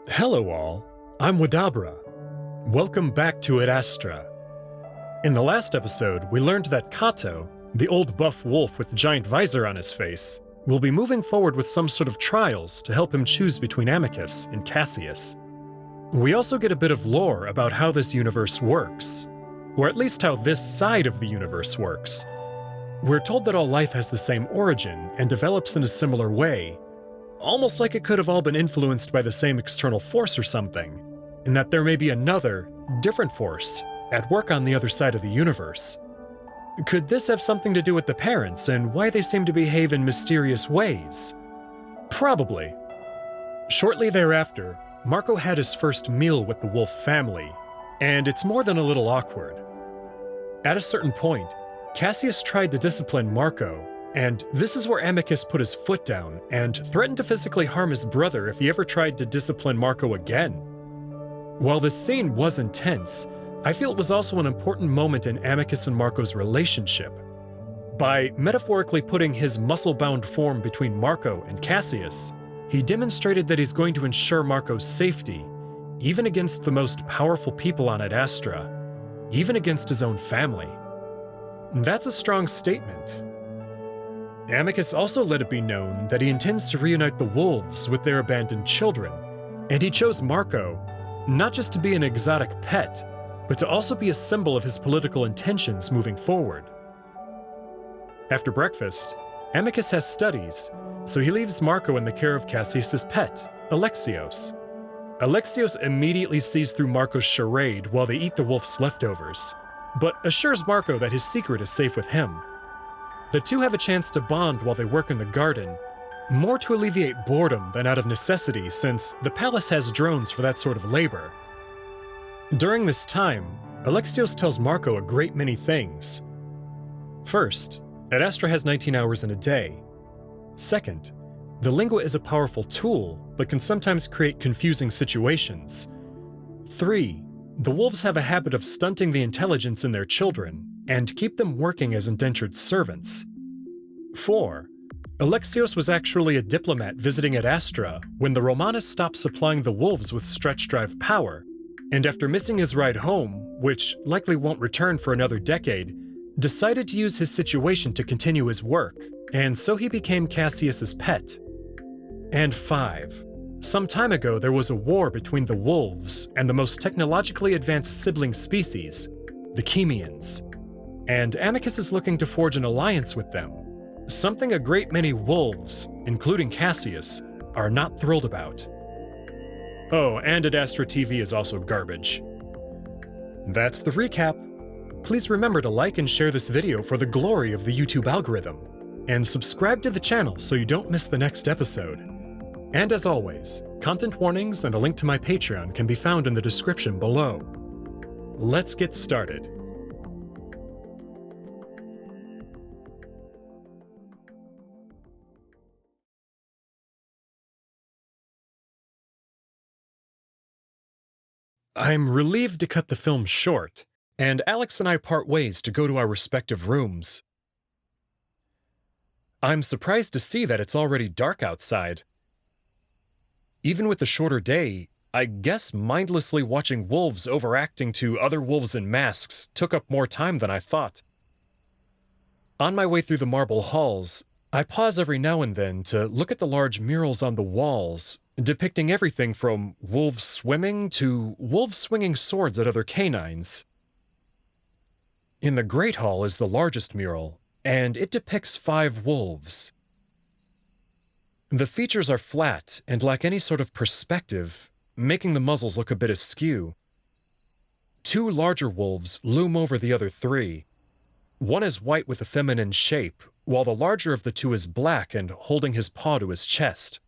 Hello all, I'm Wadabra. Welcome back to Adastra. In the last episode, we learned that Kato, the old buff wolf with the giant visor on his face, will be moving forward with some sort of trials to help him choose between Amicus and Cassius. We also get a bit of lore about how this universe works, or at least how this side of the universe works. We're told that all life has the same origin and develops in a similar way, almost like it could have all been influenced by the same external force or something, and that there may be another, different force at work on the other side of the universe. Could this have something to do with the parents and why they seem to behave in mysterious ways? Probably. Shortly thereafter, Marco had his first meal with the wolf family, and it's more than a little awkward. At a certain point, Cassius tried to discipline Marco, and this is where Amicus put his foot down and threatened to physically harm his brother if he ever tried to discipline Marco again. While this scene was intense, I feel it was also an important moment in Amicus and Marco's relationship. By metaphorically putting his muscle-bound form between Marco and Cassius, he demonstrated that he's going to ensure Marco's safety, even against the most powerful people on Adastra, even against his own family. That's a strong statement. Amicus also let it be known that he intends to reunite the wolves with their abandoned children, and he chose Marco not just to be an exotic pet, but to also be a symbol of his political intentions moving forward. After breakfast, Amicus has studies, so he leaves Marco in the care of Cassius's pet, Alexios. Alexios immediately sees through Marco's charade while they eat the wolf's leftovers, but assures Marco that his secret is safe with him. The two have a chance to bond while they work in the garden, more to alleviate boredom than out of necessity since the palace has drones for that sort of labor. During this time, Alexios tells Marco a great many things. First, Adastra has 19 hours in a day. Second, the lingua is a powerful tool, but can sometimes create confusing situations. 3, the wolves have a habit of stunting the intelligence in their children and keep them working as indentured servants. 4, Alexios was actually a diplomat visiting Adastra when the Romanus stopped supplying the wolves with stretch drive power, and after missing his ride home, which likely won't return for another decade, decided to use his situation to continue his work, and so he became Cassius's pet. And 5, some time ago there was a war between the wolves and the most technologically advanced sibling species, the Chemians, and Amicus is looking to forge an alliance with them, something a great many wolves, including Cassius, are not thrilled about. Oh, and Adastra TV is also garbage. That's the recap. Please remember to like and share this video for the glory of the YouTube algorithm, and subscribe to the channel so you don't miss the next episode. And as always, content warnings and a link to my Patreon can be found in the description below. Let's get started. I'm relieved to cut the film short, and Alex and I part ways to go to our respective rooms. I'm surprised to see that it's already dark outside. Even with the shorter day, I guess mindlessly watching wolves overacting to other wolves in masks took up more time than I thought. On my way through the marble halls, I pause every now and then to look at the large murals on the walls, depicting everything from wolves swimming to wolves swinging swords at other canines. In the Great Hall is the largest mural, and it depicts 5 wolves. The features are flat and lack any sort of perspective, making the muzzles look a bit askew. 2 larger wolves loom over the other 3. One is white with a feminine shape, while the larger of the 2 is black and holding his paw to his chest.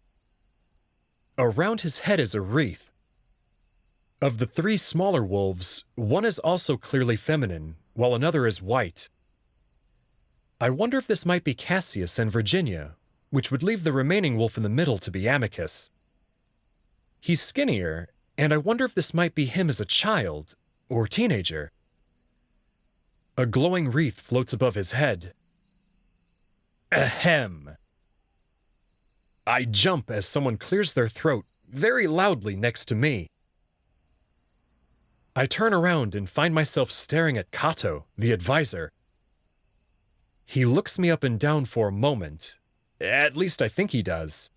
Around his head is a wreath. Of the 3 smaller wolves, one is also clearly feminine, while another is white. I wonder if this might be Cassius and Virginia, which would leave the remaining wolf in the middle to be Amicus. He's skinnier, and I wonder if this might be him as a child, or teenager. A glowing wreath floats above his head. Ahem. I jump as someone clears their throat, very loudly next to me. I turn around and find myself staring at Kato, the advisor. He looks me up and down for a moment. At least I think he does.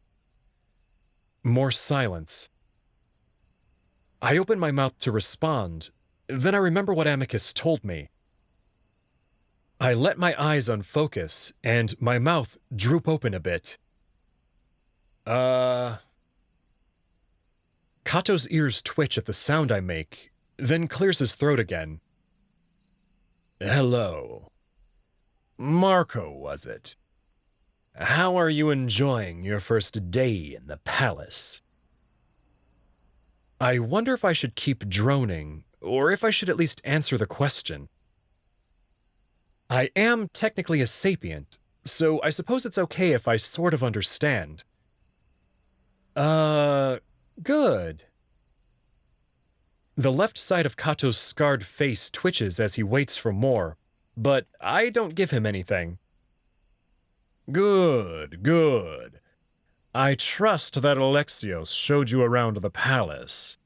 More silence. I open my mouth to respond, then I remember what Amicus told me. I let my eyes unfocus, and my mouth droop open a bit. Kato's ears twitch at the sound I make, then clears his throat again. Hello. Marco, was it? How are you enjoying your first day in the palace? I wonder if I should keep droning, or if I should at least answer the question. I am technically a sapient, so I suppose it's okay if I sort of understand. Good. The left side of Kato's scarred face twitches as he waits for more, but I don't give him anything. Good, good. I trust that Alexios showed you around the palace.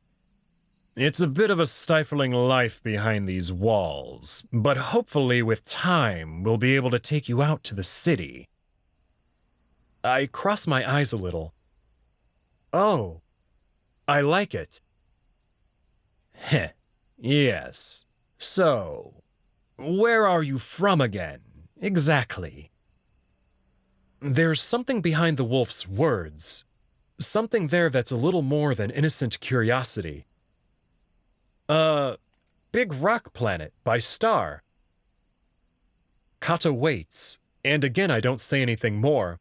It's a bit of a stifling life behind these walls, but hopefully with time we'll be able to take you out to the city. I cross my eyes a little. Oh, I like it. Heh, yes. So, where are you from again, exactly? There's something behind the wolf's words. Something there that's a little more than innocent curiosity. Big Rock Planet by Star. Kato waits, and again I don't say anything more.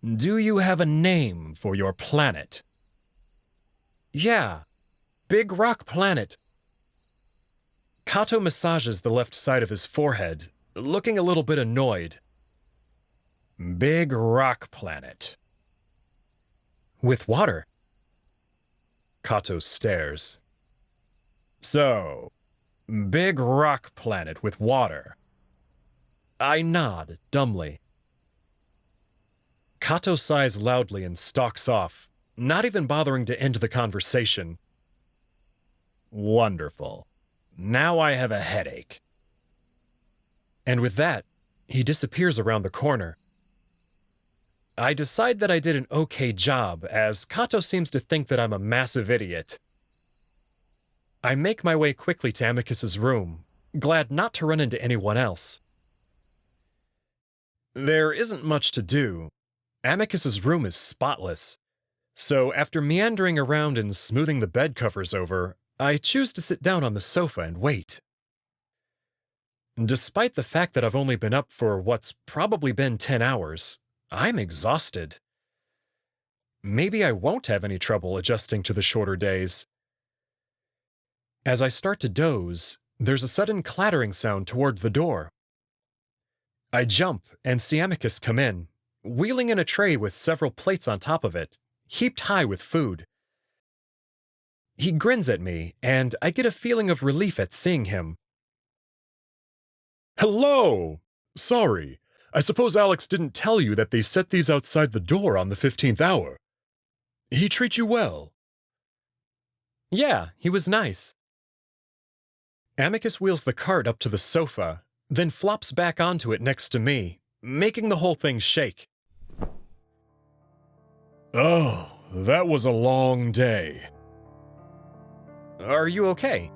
Do you have a name for your planet? Yeah, Big Rock Planet. Kato massages the left side of his forehead, looking a little bit annoyed. Big Rock Planet. With water. Kato stares. So, Big Rock Planet with water. I nod, dumbly. Kato sighs loudly and stalks off, not even bothering to end the conversation. Wonderful. Now I have a headache. And with that, he disappears around the corner. I decide that I did an okay job, as Kato seems to think that I'm a massive idiot. I make my way quickly to Amicus's room, glad not to run into anyone else. There isn't much to do. Amicus's room is spotless. So after meandering around and smoothing the bed covers over, I choose to sit down on the sofa and wait. Despite the fact that I've only been up for what's probably been 10 hours, I'm exhausted. Maybe I won't have any trouble adjusting to the shorter days. As I start to doze, there's a sudden clattering sound toward the door. I jump and see Amicus come in, wheeling in a tray with several plates on top of it, heaped high with food. He grins at me, and I get a feeling of relief at seeing him. Hello! Sorry, I suppose Alex didn't tell you that they set these outside the door on the 15th hour. He treat you well? Yeah, he was nice. Amicus wheels the cart up to the sofa, then flops back onto it next to me, making the whole thing shake. Oh, that was a long day. Are you okay?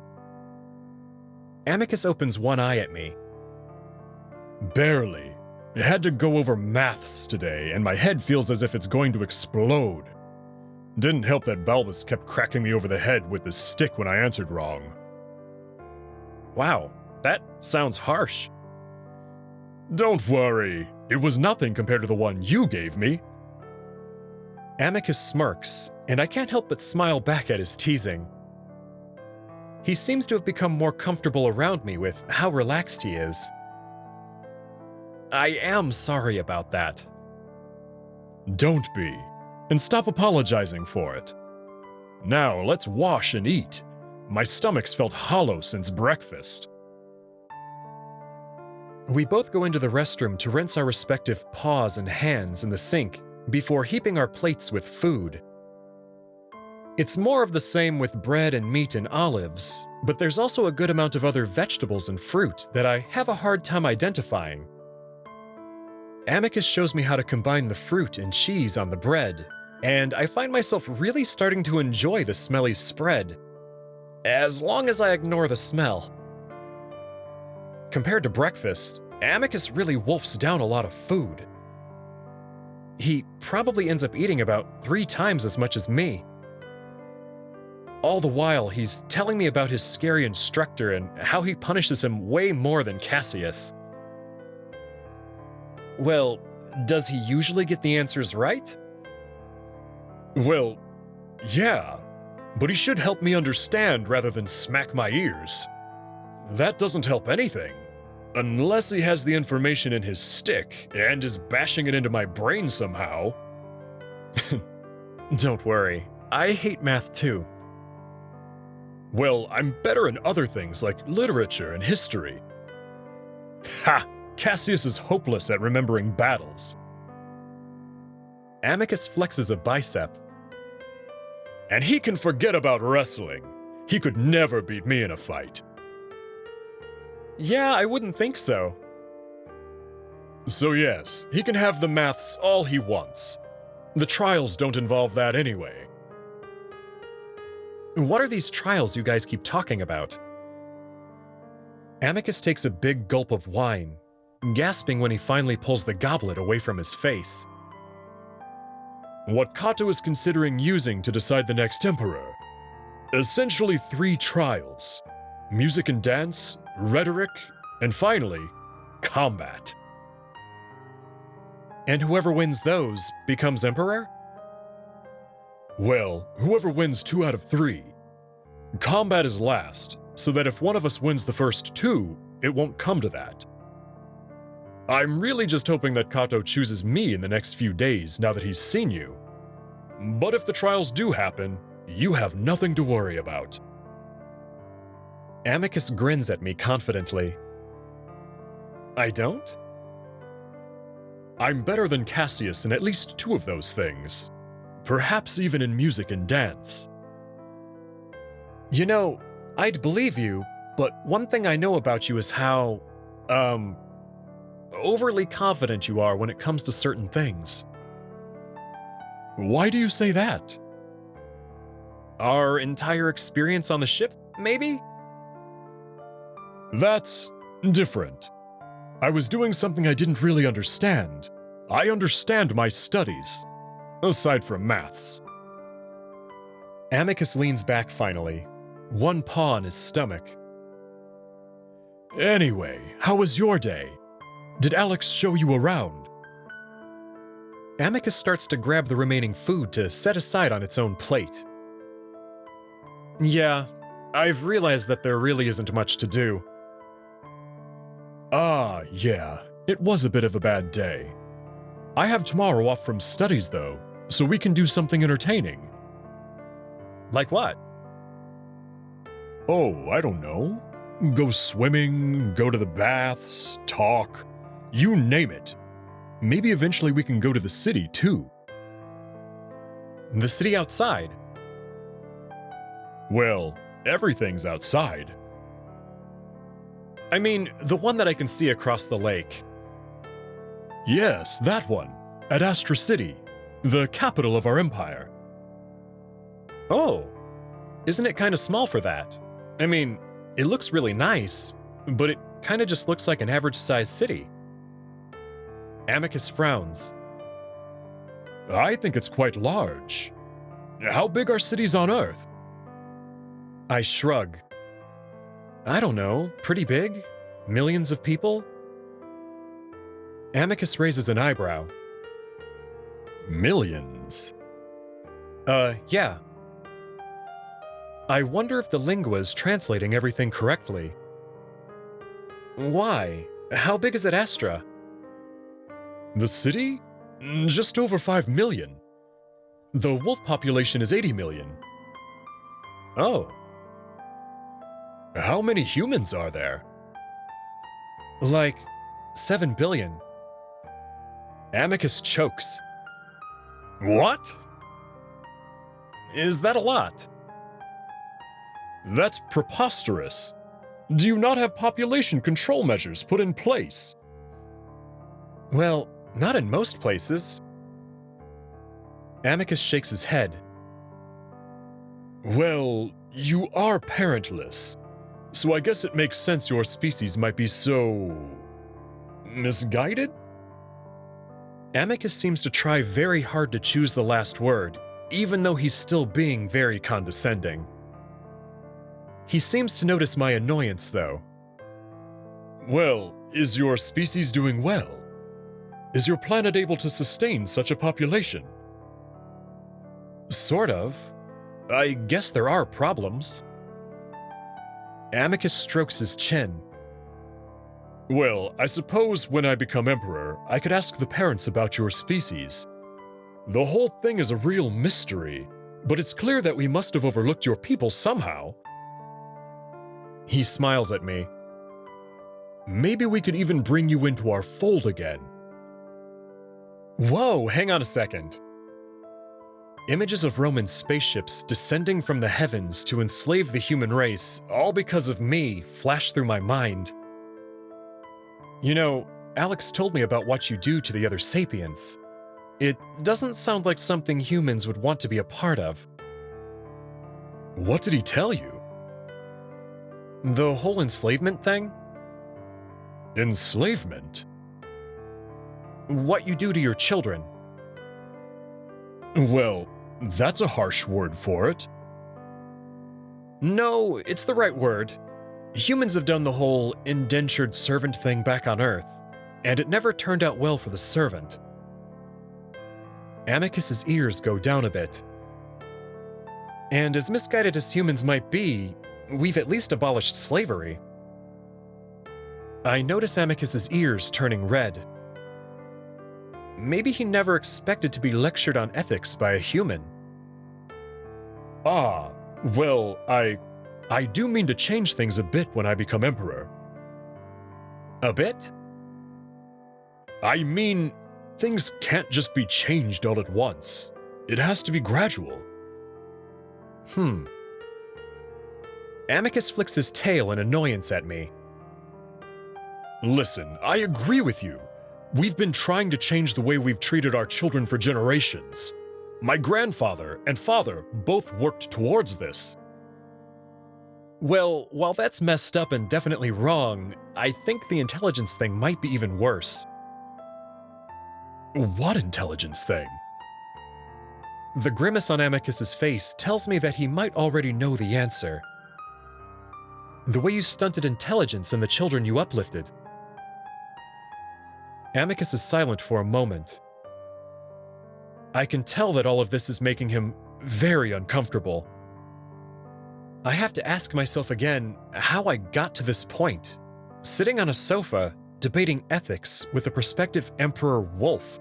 Amicus opens one eye at me. Barely. I had to go over maths today, and my head feels as if it's going to explode. Didn't help that Balbus kept cracking me over the head with the stick when I answered wrong. Wow, that sounds harsh. Don't worry, it was nothing compared to the one you gave me. Amicus smirks, and I can't help but smile back at his teasing. He seems to have become more comfortable around me with how relaxed he is. I am sorry about that. Don't be, and stop apologizing for it. Now let's wash and eat. My stomach's felt hollow since breakfast. We both go into the restroom to rinse our respective paws and hands in the sink before heaping our plates with food. It's more of the same with bread and meat and olives, but there's also a good amount of other vegetables and fruit that I have a hard time identifying. Amicus shows me how to combine the fruit and cheese on the bread, and I find myself really starting to enjoy the smelly spread, as long as I ignore the smell. Compared to breakfast, Amicus really wolfs down a lot of food. He probably ends up eating about 3 times as much as me. All the while, he's telling me about his scary instructor and how he punishes him way more than Cassius. Well, does he usually get the answers right? Well, yeah, but he should help me understand rather than smack my ears. That doesn't help anything, unless he has the information in his stick and is bashing it into my brain somehow. Don't worry, I hate math too. Well, I'm better in other things like literature and history. Ha! Cassius is hopeless at remembering battles. Amicus flexes a bicep. And he can forget about wrestling. He could never beat me in a fight. Yeah, I wouldn't think so. So yes, he can have the maths all he wants. The trials don't involve that anyway. What are these trials you guys keep talking about? Amicus takes a big gulp of wine, gasping when he finally pulls the goblet away from his face. What Cato is considering using to decide the next emperor. Essentially 3 trials: music and dance, rhetoric, and finally, combat. And whoever wins those becomes emperor? Well, whoever wins 2 out of 3. Combat is last, so that if one of us wins the first 2, it won't come to that. I'm really just hoping that Cato chooses me in the next few days now that he's seen you. But if the trials do happen, you have nothing to worry about. Amicus grins at me confidently. I don't? I'm better than Cassius in at least 2 of those things. Perhaps even in music and dance. You know, I'd believe you, but one thing I know about you is how, overly confident you are when it comes to certain things. Why do you say that? Our entire experience on the ship, maybe? That's different. I was doing something I didn't really understand. I understand my studies. Aside from maths. Amicus leans back finally, one paw on his stomach. Anyway, how was your day? Did Alex show you around? Amicus starts to grab the remaining food to set aside on its own plate. Yeah, I've realized that there really isn't much to do. Ah, yeah, it was a bit of a bad day. I have tomorrow off from studies though, so we can do something entertaining. Like what? Oh, I don't know. Go swimming, go to the baths, talk, you name it. Maybe eventually we can go to the city too. The city outside? Well, everything's outside. I mean, the one that I can see across the lake. Yes, that one. Adastra City, the capital of our empire. Oh, isn't it kind of small for that? I mean, it looks really nice, but it kind of just looks like an average-sized city. Amicus frowns. I think it's quite large. How big are cities on Earth? I shrug. I don't know, pretty big? Millions of people? Amicus raises an eyebrow. Millions? Yeah. I wonder if the lingua is translating everything correctly. Why? How big is Adastra? The city? Just over 5 million. The wolf population is 80 million. Oh. How many humans are there? Like 7 billion. Amicus chokes. What? Is that a lot? That's preposterous. Do you not have population control measures put in place? Well, not in most places. Amicus shakes his head. Well, you are parentless, so I guess it makes sense your species might be so... misguided? Amicus seems to try very hard to choose the last word, even though he's still being very condescending. He seems to notice my annoyance, though. Well, is your species doing well? Is your planet able to sustain such a population? Sort of. I guess there are problems. Amicus strokes his chin. Well, I suppose when I become emperor, I could ask the parents about your species. The whole thing is a real mystery, but it's clear that we must have overlooked your people somehow. He smiles at me. Maybe we could even bring you into our fold again. Whoa, hang on a second. Images of Roman spaceships descending from the heavens to enslave the human race, all because of me, flash through my mind. You know, Alex told me about what you do to the other sapiens. It doesn't sound like something humans would want to be a part of. What did he tell you? The whole enslavement thing? Enslavement? What you do to your children. Well, that's a harsh word for it. No, it's the right word. Humans have done the whole indentured servant thing back on Earth, and it never turned out well for the servant. Amicus's ears go down a bit. And as misguided as humans might be, we've at least abolished slavery. I notice Amicus's ears turning red. Maybe he never expected to be lectured on ethics by a human. Ah, well, I do mean to change things a bit when I become emperor. A bit? I mean, things can't just be changed all at once. It has to be gradual. Amicus flicks his tail in annoyance at me. Listen, I agree with you. We've been trying to change the way we've treated our children for generations. My grandfather and father both worked towards this. Well, while that's messed up and definitely wrong, I think the intelligence thing might be even worse. What intelligence thing? The grimace on Amicus's face tells me that he might already know the answer. The way you stunted intelligence in the children you uplifted. Amicus is silent for a moment. I can tell that all of this is making him very uncomfortable. I have to ask myself again how I got to this point, sitting on a sofa, debating ethics with a prospective Emperor Wolf.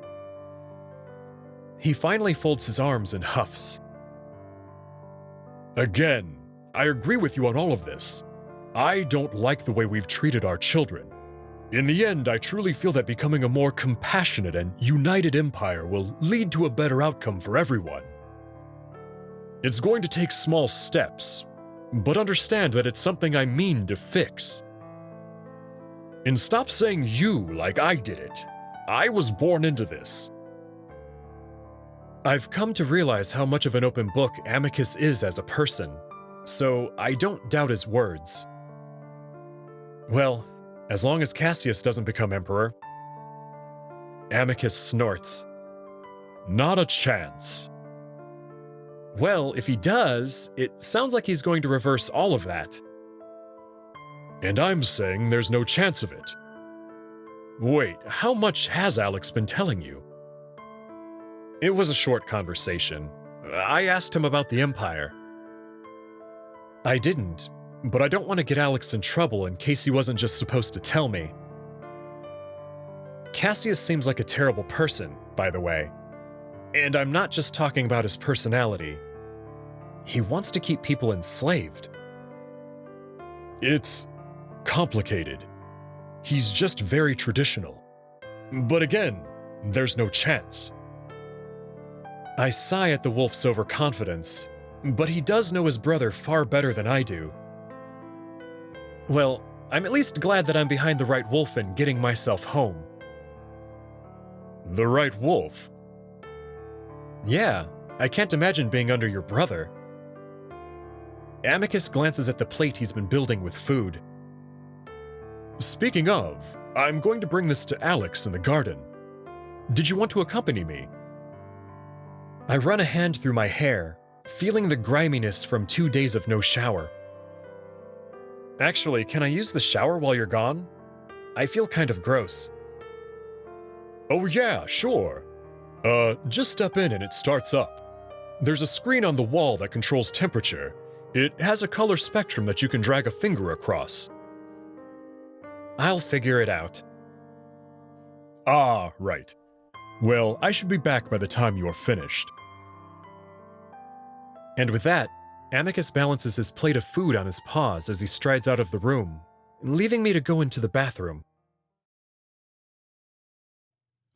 He finally folds his arms and huffs. Again, I agree with you on all of this. I don't like the way we've treated our children. In the end, I truly feel that becoming a more compassionate and united empire will lead to a better outcome for everyone. It's going to take small steps, but understand that it's something I mean to fix. And stop saying you like I did it. I was born into this. I've come to realize how much of an open book Amicus is as a person, so I don't doubt his words. Well, as long as Cassius doesn't become emperor. Amicus snorts. Not a chance. Well, if he does, it sounds like he's going to reverse all of that. And I'm saying there's no chance of it. Wait, how much has Alex been telling you? It was a short conversation. I asked him about the Empire. I didn't, but I don't want to get Alex in trouble in case he wasn't just supposed to tell me. Cassius seems like a terrible person, by the way. And I'm not just talking about his personality. He wants to keep people enslaved. It's complicated. He's just very traditional. But again, there's no chance. I sigh at the wolf's overconfidence, but he does know his brother far better than I do. Well, I'm at least glad that I'm behind the right wolf and getting myself home. The right wolf? Yeah, I can't imagine being under your brother. Amicus glances at the plate he's been building with food. Speaking of, I'm going to bring this to Alex in the garden. Did you want to accompany me? I run a hand through my hair, feeling the griminess from 2 days of no shower. Actually, can I use the shower while you're gone? I feel kind of gross. Oh yeah, sure. Just step in and it starts up. There's a screen on the wall that controls temperature. It has a color spectrum that you can drag a finger across. I'll figure it out. Ah, right. Well, I should be back by the time you are finished. And with that, Amicus balances his plate of food on his paws as he strides out of the room, leaving me to go into the bathroom.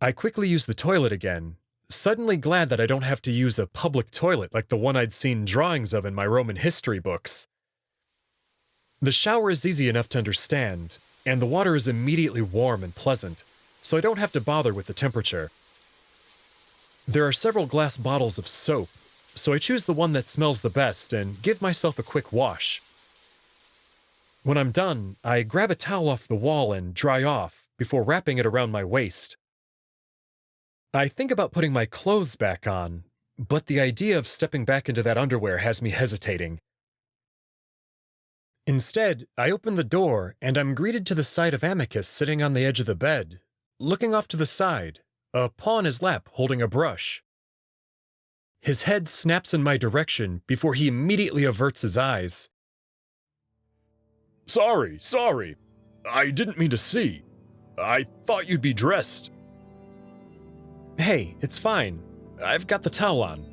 I quickly use the toilet again, suddenly glad that I don't have to use a public toilet like the one I'd seen drawings of in my Roman history books. The shower is easy enough to understand, and the water is immediately warm and pleasant, so I don't have to bother with the temperature. There are several glass bottles of soap, so I choose the one that smells the best and give myself a quick wash. When I'm done, I grab a towel off the wall and dry off before wrapping it around my waist. I think about putting my clothes back on, but the idea of stepping back into that underwear has me hesitating. Instead, I open the door and I'm greeted to the sight of Amicus sitting on the edge of the bed, looking off to the side, a paw in his lap holding a brush. His head snaps in my direction before he immediately averts his eyes. Sorry. I didn't mean to see. I thought you'd be dressed. Hey, it's fine. I've got the towel on.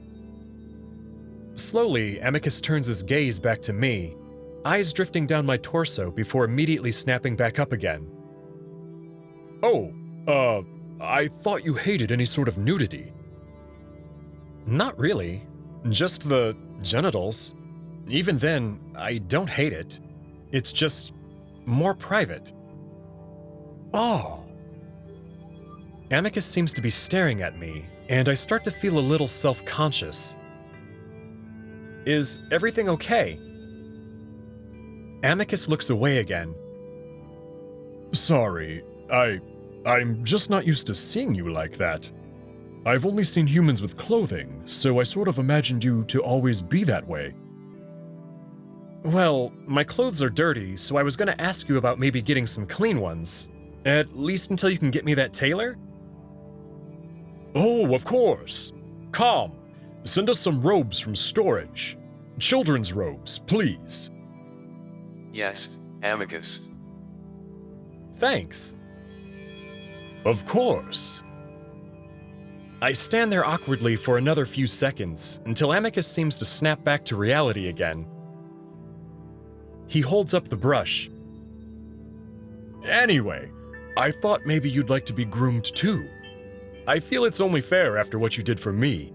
Slowly, Amicus turns his gaze back to me, eyes drifting down my torso before immediately snapping back up again. Oh, I thought you hated any sort of nudity. Not really. Just the genitals. Even then, I don't hate it. It's just more private. Oh. Amicus seems to be staring at me, and I start to feel a little self-conscious. Is everything okay? Amicus looks away again. Sorry, I'm just not used to seeing you like that. I've only seen humans with clothing, so I sort of imagined you to always be that way. Well, my clothes are dirty, so I was going to ask you about maybe getting some clean ones. At least until you can get me that tailor? Oh, of course. Come, send us some robes from storage. Children's robes, please. Yes, Amicus. Thanks. Of course. I stand there awkwardly for another few seconds until Amicus seems to snap back to reality again. He holds up the brush. Anyway, I thought maybe you'd like to be groomed too. I feel it's only fair after what you did for me.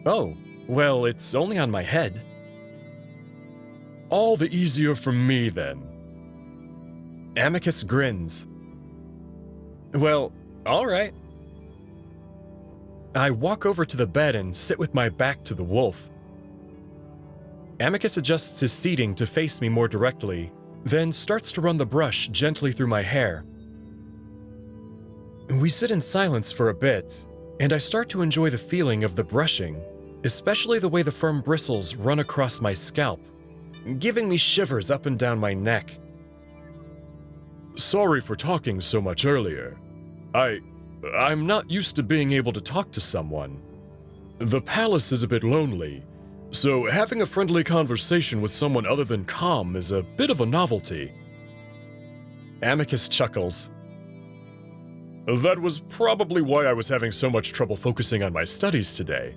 Oh, well, it's only on my head. All the easier for me then. Amicus grins. Well, all right. I walk over to the bed and sit with my back to the wolf. Amicus adjusts his seating to face me more directly, then starts to run the brush gently through my hair. We sit in silence for a bit, and I start to enjoy the feeling of the brushing, especially the way the firm bristles run across my scalp, giving me shivers up and down my neck. Sorry for talking so much earlier. I'm not used to being able to talk to someone. The palace is a bit lonely, so having a friendly conversation with someone other than Calm is a bit of a novelty. Amicus chuckles. That was probably why I was having so much trouble focusing on my studies today.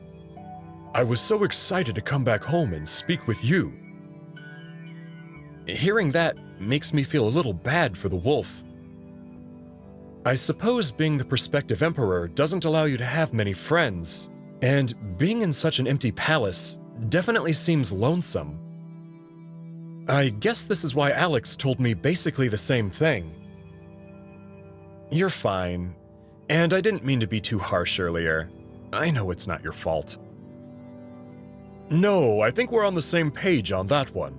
I was so excited to come back home and speak with you. Hearing that makes me feel a little bad for the wolf. I suppose being the prospective emperor doesn't allow you to have many friends, And being in such an empty palace definitely seems lonesome. I guess this is why Alex told me basically the same thing. You're fine, and I didn't mean to be too harsh earlier. I know it's not your fault. No, I think we're on the same page on that one.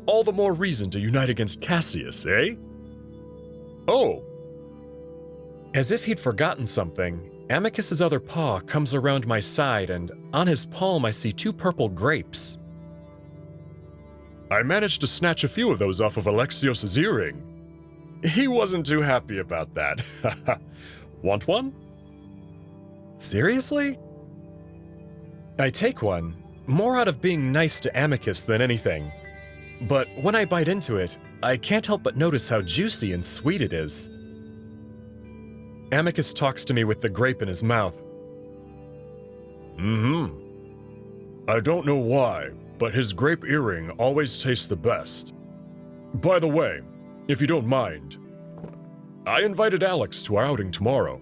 All the more reason to unite against Cassius, eh? Oh. As if he'd forgotten something, Amicus's other paw comes around my side, and on his palm I see 2 purple grapes. I managed to snatch a few of those off of Alexios' earring. He wasn't too happy about that. Want one? Seriously? I take one, more out of being nice to Amicus than anything. But when I bite into it, I can't help but notice how juicy and sweet it is. Amicus talks to me with the grape in his mouth. I don't know why, but his grape earring always tastes the best. By the way, if you don't mind, I invited Alex to our outing tomorrow.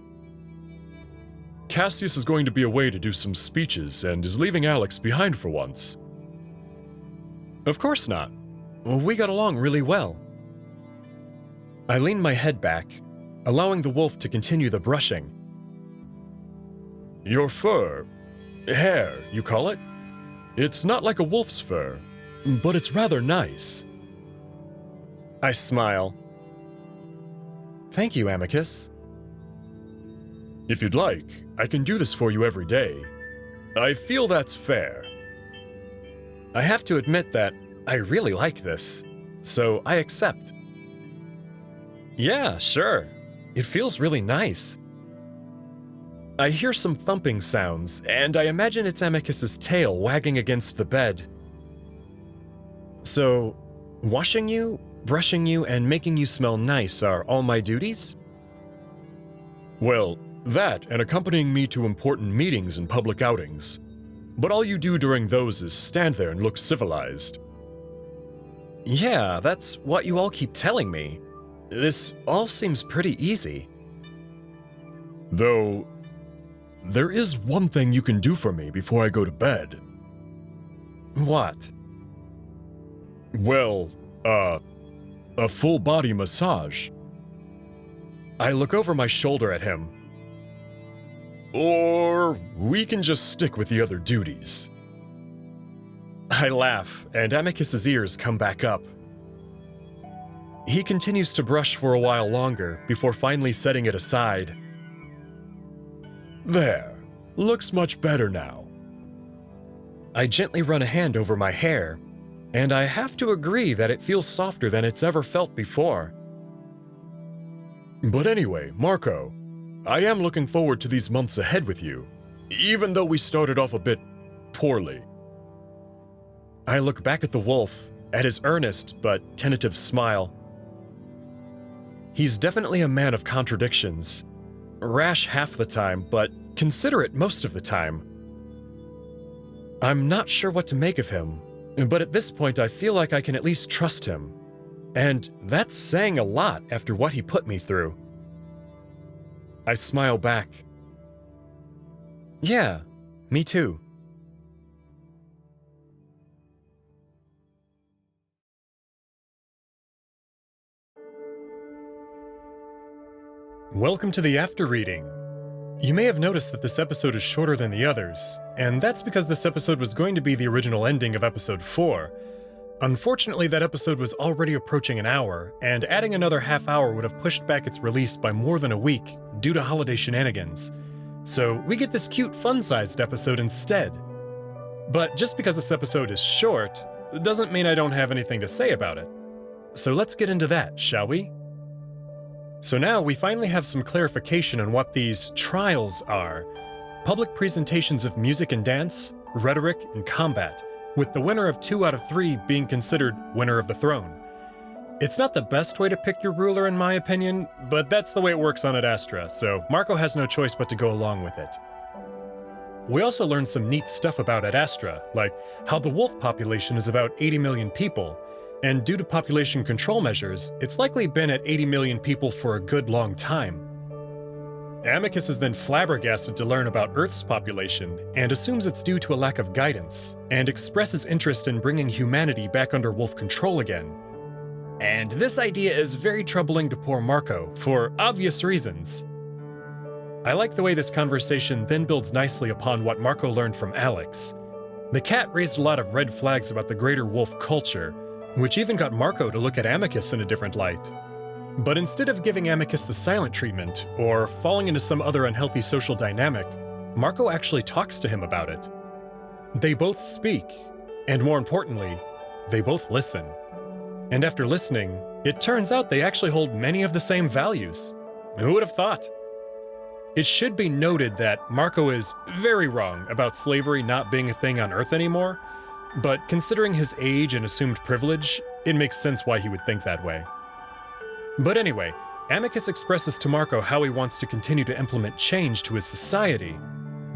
Cassius is going to be away to do some speeches and is leaving Alex behind for once. Of course not. We got along really well. I lean my head back, allowing the wolf to continue the brushing. Your fur, hair, you call it? It's not like a wolf's fur, but it's rather nice. I smile. Thank you, Amicus. If you'd like, I can do this for you every day. I feel that's fair. I have to admit that I really like this, so I accept. Yeah, sure. It feels really nice. I hear some thumping sounds, and I imagine it's Amicus's tail wagging against the bed. So, washing you, brushing you, and making you smell nice are all my duties? Well, that and accompanying me to important meetings and public outings. But all you do during those is stand there and look civilized. Yeah, that's what you all keep telling me. This all seems pretty easy. Though, there is one thing you can do for me before I go to bed. What? Well, a full body massage. I look over my shoulder at him. Or we can just stick with the other duties. I laugh, and Amicus's ears come back up. He continues to brush for a while longer before finally setting it aside. There. Looks much better now. I gently run a hand over my hair, and I have to agree that it feels softer than it's ever felt before. But anyway, Marco, I am looking forward to these months ahead with you, even though we started off a bit poorly. I look back at the wolf, at his earnest but tentative smile. He's definitely a man of contradictions. Rash half the time, but considerate most of the time. I'm not sure what to make of him, but at this point I feel like I can at least trust him. And that's saying a lot after what he put me through. I smile back. Yeah, me too. Welcome to the after reading. You may have noticed that this episode is shorter than the others, and that's because this episode was going to be the original ending of episode 4. Unfortunately, that episode was already approaching an hour, and adding another half hour would have pushed back its release by more than a week due to holiday shenanigans. So we get this cute, fun-sized episode instead. But just because this episode is short, doesn't mean I don't have anything to say about it. So let's get into that, shall we? So now we finally have some clarification on what these trials are. Public presentations of music and dance, rhetoric, and combat, with the winner of 2 out of 3 being considered winner of the throne. It's not the best way to pick your ruler in my opinion, but that's the way it works on Adastra, so Marco has no choice but to go along with it. We also learned some neat stuff about Adastra, like how the wolf population is about 80 million people, and due to population control measures, it's likely been at 80 million people for a good long time. Amicus is then flabbergasted to learn about Earth's population and assumes it's due to a lack of guidance, and expresses interest in bringing humanity back under wolf control again. And this idea is very troubling to poor Marco, for obvious reasons. I like the way this conversation then builds nicely upon what Marco learned from Alex. The cat raised a lot of red flags about the greater wolf culture, which even got Marco to look at Amicus in a different light. But instead of giving Amicus the silent treatment, or falling into some other unhealthy social dynamic, Marco actually talks to him about it. They both speak, and more importantly, they both listen. And after listening, it turns out they actually hold many of the same values. Who would have thought? It should be noted that Marco is very wrong about slavery not being a thing on Earth anymore, but considering his age and assumed privilege, it makes sense why he would think that way. But anyway, Amicus expresses to Marco how he wants to continue to implement change to his society,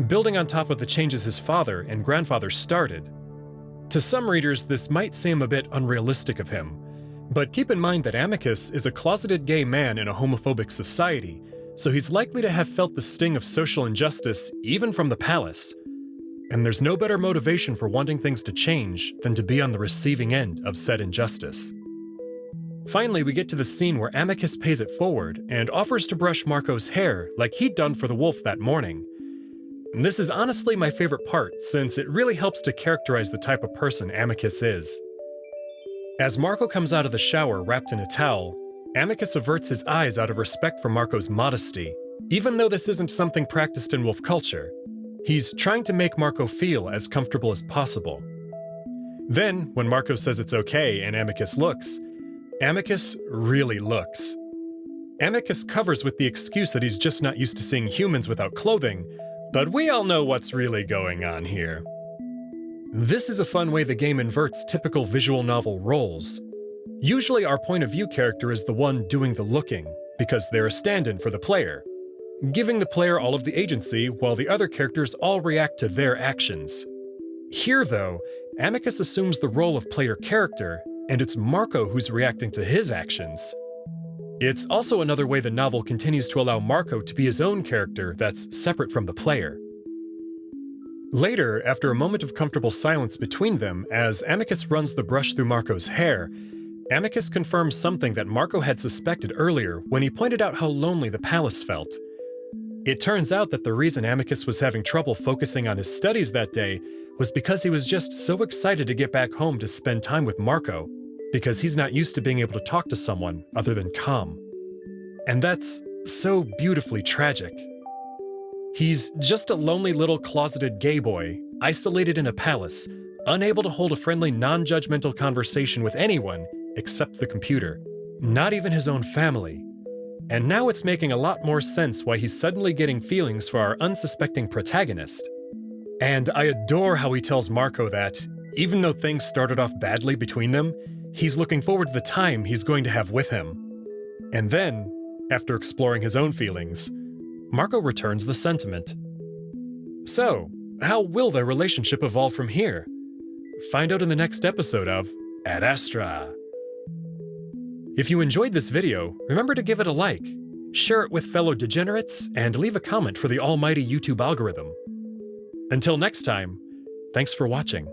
building on top of the changes his father and grandfather started. To some readers, this might seem a bit unrealistic of him, but keep in mind that Amicus is a closeted gay man in a homophobic society, so he's likely to have felt the sting of social injustice even from the palace. And there's no better motivation for wanting things to change than to be on the receiving end of said injustice. Finally, we get to the scene where Amicus pays it forward and offers to brush Marco's hair like he'd done for the wolf that morning. And this is honestly my favorite part, since it really helps to characterize the type of person Amicus is. As Marco comes out of the shower wrapped in a towel, Amicus averts his eyes out of respect for Marco's modesty, even though this isn't something practiced in wolf culture. He's trying to make Marco feel as comfortable as possible. Then, when Marco says it's okay and Amicus looks, Amicus really looks. Amicus covers with the excuse that he's just not used to seeing humans without clothing, but we all know what's really going on here. This is a fun way the game inverts typical visual novel roles. Usually our point of view character is the one doing the looking, because they're a stand-in for the player, giving the player all of the agency while the other characters all react to their actions. Here, though, Amicus assumes the role of player character, and it's Marco who's reacting to his actions. It's also another way the novel continues to allow Marco to be his own character that's separate from the player. Later, after a moment of comfortable silence between them as Amicus runs the brush through Marco's hair, Amicus confirms something that Marco had suspected earlier when he pointed out how lonely the palace felt. It turns out that the reason Amicus was having trouble focusing on his studies that day was because he was just so excited to get back home to spend time with Marco, because he's not used to being able to talk to someone other than calm. And that's so beautifully tragic. He's just a lonely little closeted gay boy, isolated in a palace, unable to hold a friendly, non-judgmental conversation with anyone except the computer, not even his own family. And now it's making a lot more sense why he's suddenly getting feelings for our unsuspecting protagonist. And I adore how he tells Marco that, even though things started off badly between them, he's looking forward to the time he's going to have with him. And then, after exploring his own feelings, Marco returns the sentiment. So, how will their relationship evolve from here? Find out in the next episode of Adastra. If you enjoyed this video, remember to give it a like, share it with fellow degenerates, and leave a comment for the almighty YouTube algorithm. Until next time, thanks for watching.